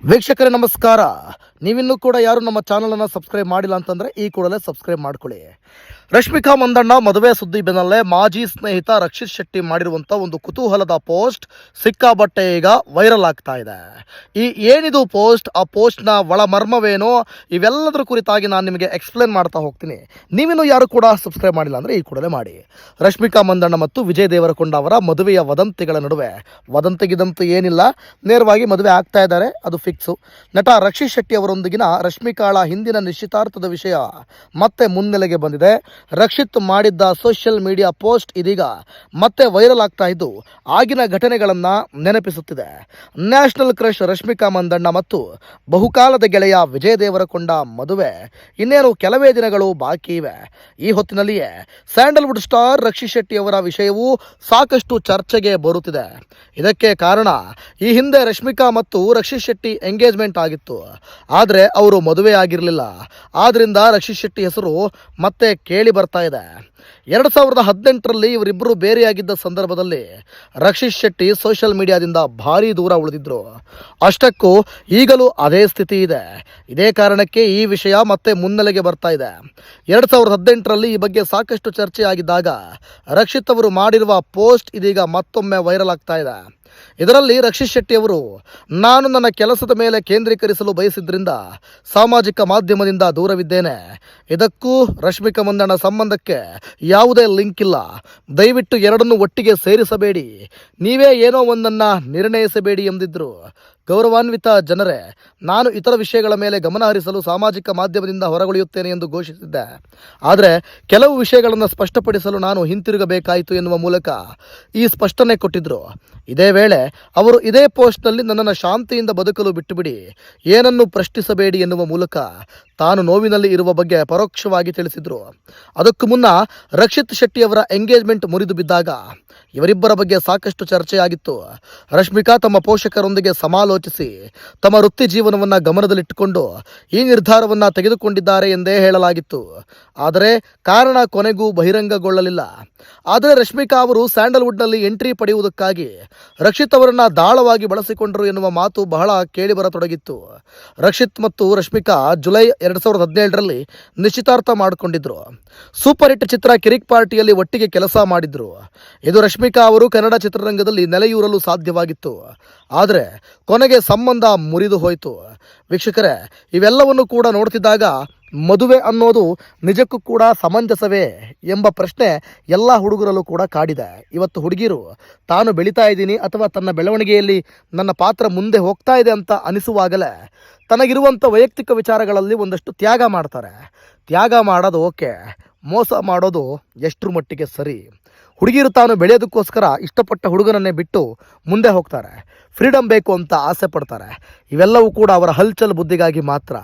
ವೀಕ್ಷಕರೇ ನಮಸ್ಕಾರ. ನೀವಿನ್ನೂ ಕೂಡ ಯಾರು ನಮ್ಮ ಚಾನಲನ್ನು ಸಬ್ಸ್ಕ್ರೈಬ್ ಮಾಡಿಲ್ಲ ಅಂತಂದರೆ ಈ ಕೂಡಲೇ ಸಬ್ಸ್ಕ್ರೈಬ್ ಮಾಡ್ಕೊಳ್ಳಿ. ರಶ್ಮಿಕಾ ಮಂದಣ್ಣ ಮದುವೆ ಸುದ್ದಿ ಬೆನ್ನಲ್ಲೇ ಮಾಜಿ ಸ್ನೇಹಿತ ರಕ್ಷಿತ್ ಶೆಟ್ಟಿ ಮಾಡಿರುವಂಥ ಒಂದು ಕುತೂಹಲದ ಪೋಸ್ಟ್ ಸಿಕ್ಕಾಬಟ್ಟೆ ಈಗ ವೈರಲ್ ಆಗ್ತಾ ಇದೆ. ಏನಿದು ಪೋಸ್ಟ್, ಆ ಪೋಸ್ಟ್ನ ಒಳಮರ್ಮವೇನೋ ಇವೆಲ್ಲದರ ಕುರಿತಾಗಿ ನಾನು ನಿಮಗೆ ಎಕ್ಸ್ಪ್ಲೇನ್ ಮಾಡ್ತಾ ಹೋಗ್ತೀನಿ. ನೀವಿನ್ನೂ ಯಾರು ಕೂಡ ಸಬ್ಸ್ಕ್ರೈಬ್ ಮಾಡಿಲ್ಲ ಅಂದರೆ ಈ ಕೂಡಲೇ ಮಾಡಿ. ರಶ್ಮಿಕಾ ಮಂದಣ್ಣ ಮತ್ತು ವಿಜಯ್ ದೇವರಕೊಂಡ ಅವರ ಮದುವೆಯ ವದಂತಿಗಳ ನಡುವೆ ವದಂತಿಗಿದಂತೂ ಏನಿಲ್ಲ, ನೇರವಾಗಿ ಮದುವೆ ಆಗ್ತಾ ಇದ್ದಾರೆ, ಅದು ಫಿಕ್ಸು. ನಟ ರಕ್ಷಿತ್ ಶೆಟ್ಟಿ ಅವರೊಂದಿಗಿನ ರಶ್ಮಿಕಾಳ ಹಿಂದಿನ ನಿಶ್ಚಿತಾರ್ಥದ ವಿಷಯ ಮತ್ತೆ ಮುನ್ನೆಲೆಗೆ ಬಂದಿದೆ. ರಕ್ಷಿತ್ ಮಾಡಿದ್ದ ಸೋಷಿಯಲ್ ಮೀಡಿಯಾ ಪೋಸ್ಟ್ ಇದೀಗ ಮತ್ತೆ ವೈರಲ್ ಆಗ್ತಾ ಇದ್ದು ಆಗಿನ ಘಟನೆಗಳನ್ನು ನೆನಪಿಸುತ್ತಿದೆ. ನ್ಯಾಷನಲ್ ಕ್ರಶ್ ರಶ್ಮಿಕಾ ಮಂದಣ್ಣ ಮತ್ತು ಬಹುಕಾಲದ ಗೆಳೆಯ ವಿಜಯ್ ದೇವರಕೊಂಡ ಮದುವೆ ಇನ್ನೇನು ಕೆಲವೇ ದಿನಗಳು ಬಾಕಿ ಇವೆ. ಈ ಹೊತ್ತಿನಲ್ಲಿಯೇ ಸ್ಯಾಂಡಲ್ವುಡ್ ಸ್ಟಾರ್ ರಕ್ಷಿತ್ ಶೆಟ್ಟಿ ಅವರ ವಿಷಯವೂ ಸಾಕಷ್ಟು ಚರ್ಚೆಗೆ ಬರುತ್ತಿದೆ. ಇದಕ್ಕೆ ಕಾರಣ ಈ ಹಿಂದೆ ರಶ್ಮಿಕಾ ಮತ್ತು ರಕ್ಷಿತ್ ಶೆಟ್ಟಿ ಎಂಗೇಜ್ಮೆಂಟ್ ಆಗಿತ್ತು, ಆದರೆ ಅವರು ಮದುವೆ ಆಗಿರಲಿಲ್ಲ. ಆದ್ದರಿಂದ ರಕ್ಷಿತ್ ಶೆಟ್ಟಿ ಹೆಸರು ಮತ್ತೆ ಕೇಳಿ ಬರ್ತಾ ಇದೆ. 2018ರಲ್ಲಿ ಇವರಿಬ್ಬರು ಬೇರೆಯಾಗಿದ್ದ ಸಂದರ್ಭದಲ್ಲಿ ರಕ್ಷಿತ್ ಶೆಟ್ಟಿ ಸೋಷಿಯಲ್ ಮೀಡಿಯಾದಿಂದ ಭಾರಿ ದೂರ ಉಳಿದಿದ್ರು. ಅಷ್ಟಕ್ಕೂ ಈಗಲೂ ಅದೇ ಸ್ಥಿತಿ ಇದೆ. ಇದೇ ಕಾರಣಕ್ಕೆ ಈ ವಿಷಯ ಮತ್ತೆ ಮುನ್ನೆಲೆಗೆ ಬರ್ತಾ ಇದೆ. 2018ರಲ್ಲಿ ಈ ಬಗ್ಗೆ ಸಾಕಷ್ಟು ಚರ್ಚೆ ಆಗಿದ್ದಾಗ ರಕ್ಷಿತ್ ಅವರು ಮಾಡಿರುವ ಪೋಸ್ಟ್ ಇದೀಗ ಮತ್ತೊಮ್ಮೆ ವೈರಲ್ ಆಗ್ತಾ ಇದೆ. ಇದರಲ್ಲಿ ರಕ್ಷಿತ್ ಶೆಟ್ಟಿ ಅವರು, ನಾನು ನನ್ನ ಕೆಲಸದ ಮೇಲೆ ಕೇಂದ್ರೀಕರಿಸಲು ಬಯಸಿದ್ರಿಂದ ಸಾಮಾಜಿಕ ಮಾಧ್ಯಮದಿಂದ ದೂರವಿದ್ದೇನೆ. ಇದಕ್ಕೂ ರಶ್ಮಿಕಾ ಮಂದಣ್ಣ ಸಂಬಂಧಕ್ಕೆ ಯಾವುದೇ ಲಿಂಕ್ ಇಲ್ಲ. ದಯವಿಟ್ಟು ಎರಡನ್ನೂ ಒಟ್ಟಿಗೆ ಸೇರಿಸಬೇಡಿ, ನೀವೇ ಏನೋ ಒಂದನ್ನು ನಿರ್ಣಯಿಸಬೇಡಿ ಎಂದಿದ್ರು. ಗೌರವಾನ್ವಿತ ಜನರೇ, ನಾನು ಇತರ ವಿಷಯಗಳ ಮೇಲೆ ಗಮನ ಹರಿಸಲು ಸಾಮಾಜಿಕ ಮಾಧ್ಯಮದಿಂದ ಹೊರಗುಳಿಯುತ್ತೇನೆ ಎಂದು ಘೋಷಿಸಿದ್ದೆ. ಆದರೆ ಕೆಲವು ವಿಷಯಗಳನ್ನು ಸ್ಪಷ್ಟಪಡಿಸಲು ನಾನು ಹಿಂತಿರುಗಬೇಕಾಯಿತು ಎನ್ನುವ ಮೂಲಕ ಈ ಸ್ಪಷ್ಟನೆ ಕೊಟ್ಟಿದ್ದರು. ಇದೇ ವೇಳೆ ಅವರು ಇದೇ ಪೋಸ್ಟ್ನಲ್ಲಿ ನನ್ನನ್ನು ಶಾಂತಿಯಿಂದ ಬದುಕಲು ಬಿಟ್ಟುಬಿಡಿ, ಏನನ್ನು ಪ್ರಶ್ನಿಸಬೇಡಿ ಎನ್ನುವ ಮೂಲಕ ತಾನು ನೋವಿನಲ್ಲಿ ಇರುವ ಬಗ್ಗೆ ಪರೋಕ್ಷವಾಗಿ ತಿಳಿಸಿದರು. ಅದಕ್ಕೂ ಮುನ್ನ ರಕ್ಷಿತ್ ಶೆಟ್ಟಿ ಅವರ ಎಂಗೇಜ್ಮೆಂಟ್ ಮುರಿದು ಬಿದ್ದಾಗ ಇವರಿಬ್ಬರ ಬಗ್ಗೆ ಸಾಕಷ್ಟು ಚರ್ಚೆಯಾಗಿತ್ತು. ರಶ್ಮಿಕಾ ತಮ್ಮ ಪೋಷಕರೊಂದಿಗೆ ಸಮಾಲೋಚಿಸಿ ತಮ್ಮ ವೃತ್ತಿ ಜೀವನವನ್ನು ಗಮನದಲ್ಲಿಟ್ಟುಕೊಂಡು ಈ ನಿರ್ಧಾರವನ್ನು ತೆಗೆದುಕೊಂಡಿದ್ದಾರೆ ಎಂದೇ ಹೇಳಲಾಗಿತ್ತು. ಆದರೆ ಕಾರಣ ಕೊನೆಗೂ ಬಹಿರಂಗಗೊಳ್ಳಲಿಲ್ಲ. ಆದರೆ ರಶ್ಮಿಕಾ ಅವರು ಸ್ಯಾಂಡಲ್ವುಡ್ನಲ್ಲಿ ಎಂಟ್ರಿ ಪಡೆಯುವುದಕ್ಕಾಗಿ ರಕ್ಷಿತ್ ಅವರನ್ನು ದಾಳವಾಗಿ ಬಳಸಿಕೊಂಡರು ಎನ್ನುವ ಮಾತು ಬಹಳ ಕೇಳಿಬರತೊಡಗಿತ್ತು. ರಕ್ಷಿತ್ ಮತ್ತು ರಶ್ಮಿಕಾ ಜುಲೈ 2017ರಲ್ಲಿ ನಿಶ್ಚಿತಾರ್ಥ ಮಾಡಿಕೊಂಡಿದ್ರು. ಸೂಪರ್ ಹಿಟ್ ಚಿತ್ರ ಕಿರಿಕ್ ಪಾರ್ಟಿಯಲ್ಲಿ ಒಟ್ಟಿಗೆ ಕೆಲಸ ಮಾಡಿದ್ರು. ಇದು ರಶ್ಮಿಕಾ ಅವರು ಕನ್ನಡ ಚಿತ್ರರಂಗದಲ್ಲಿ ನೆಲೆಯೂರಲು ಸಾಧ್ಯವಾಗಿತ್ತು. ಆದರೆ ಕೊನೆಗೆ ಸಂಬಂಧ ಮುರಿದು ಹೋಯಿತು. ವೀಕ್ಷಕರೇ, ಇವೆಲ್ಲವನ್ನು ಕೂಡ ನೋಡ್ತಿದ್ದಾಗ ಮದುವೆ ಅನ್ನೋದು ನಿಜಕ್ಕೂ ಕೂಡ ಸಮಂಜಸವೇ ಎಂಬ ಪ್ರಶ್ನೆ ಎಲ್ಲ ಹುಡುಗರಲ್ಲೂ ಕೂಡ ಕಾಡಿದೆ. ಇವತ್ತು ಹುಡುಗಿರು ತಾನು ಬೆಳೀತಾ ಇದ್ದೀನಿ ಅಥವಾ ತನ್ನ ಬೆಳವಣಿಗೆಯಲ್ಲಿ ನನ್ನ ಪಾತ್ರ ಮುಂದೆ ಹೋಗ್ತಾ ಇದೆ ಅಂತ ಅನಿಸುವಾಗಲೇ ತನಗಿರುವಂಥ ವೈಯಕ್ತಿಕ ವಿಚಾರಗಳಲ್ಲಿ ಒಂದಷ್ಟು ತ್ಯಾಗ ಮಾಡ್ತಾರೆ. ತ್ಯಾಗ ಮಾಡೋದು ಓಕೆ, ಮೋಸ ಮಾಡೋದು ಎಷ್ಟರ ಮಟ್ಟಿಗೆ ಸರಿ? ಹುಡುಗಿರು ತಾನು ಬೆಳೆಯೋದಕ್ಕೋಸ್ಕರ ಇಷ್ಟಪಟ್ಟ ಹುಡುಗನನ್ನೇ ಬಿಟ್ಟು ಮುಂದೆ ಹೋಗ್ತಾರೆ. ಫ್ರೀಡಮ್ ಬೇಕು ಅಂತ ಆಸೆ ಪಡ್ತಾರೆ. ಇವೆಲ್ಲವೂ ಕೂಡ ಅವರ ಹಲ್ಚಲ್ ಬುದ್ಧಿಗಾಗಿ ಮಾತ್ರ.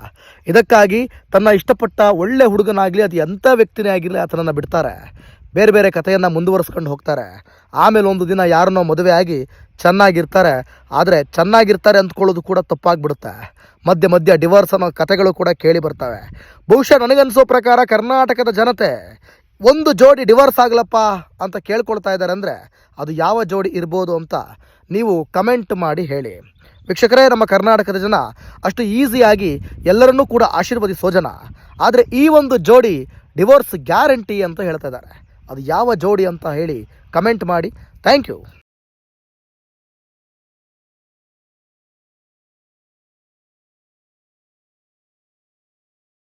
ಇದಕ್ಕಾಗಿ ತನ್ನ ಇಷ್ಟಪಟ್ಟ ಒಳ್ಳೆ ಹುಡುಗನಾಗಲಿ, ಅದು ಎಂಥ ವ್ಯಕ್ತಿನೇ ಆಗಿರಲಿ, ಆತನನ್ನು ಬಿಡ್ತಾರೆ. ಬೇರೆ ಬೇರೆ ಕಥೆಯನ್ನು ಮುಂದುವರಿಸ್ಕೊಂಡು ಹೋಗ್ತಾರೆ. ಆಮೇಲೆ ಒಂದು ದಿನ ಯಾರನ್ನೋ ಮದುವೆ ಆಗಿ ಚೆನ್ನಾಗಿರ್ತಾರೆ. ಆದರೆ ಚೆನ್ನಾಗಿರ್ತಾರೆ ಅಂದ್ಕೊಳ್ಳೋದು ಕೂಡ ತಪ್ಪಾಗಿಬಿಡುತ್ತೆ. ಮಧ್ಯೆ ಮಧ್ಯೆ ಡಿವೋರ್ಸ್ ಅನ್ನೋ ಕಥೆಗಳು ಕೂಡ ಕೇಳಿ ಬರ್ತವೆ. ಬಹುಶಃ ನನಗನ್ಸೋ ಪ್ರಕಾರ ಕರ್ನಾಟಕದ ಜನತೆ ಒಂದು ಜೋಡಿ ಡಿವೋರ್ಸ್ ಆಗಲಪ್ಪ ಅಂತ ಕೇಳ್ಕೊಳ್ತಾ ಇದ್ದಾರೆ ಅಂದರೆ ಅದು ಯಾವ ಜೋಡಿ ಇರ್ಬೋದು ಅಂತ ನೀವು ಕಮೆಂಟ್ ಮಾಡಿ ಹೇಳಿ. ವೀಕ್ಷಕರೇ, ನಮ್ಮ ಕರ್ನಾಟಕದ ಜನ ಅಷ್ಟು ಈಸಿಯಾಗಿ ಎಲ್ಲರನ್ನೂ ಕೂಡ ಆಶೀರ್ವದಿಸೋ ಜನ. ಆದರೆ ಈ ಒಂದು ಜೋಡಿ ಡಿವೋರ್ಸ್ ಗ್ಯಾರಂಟಿ ಅಂತ ಹೇಳ್ತಾ ಇದ್ದಾರೆ. ಅದು ಯಾವ ಜೋಡಿ ಅಂತ ಹೇಳಿ ಕಮೆಂಟ್ ಮಾಡಿ. Thank you.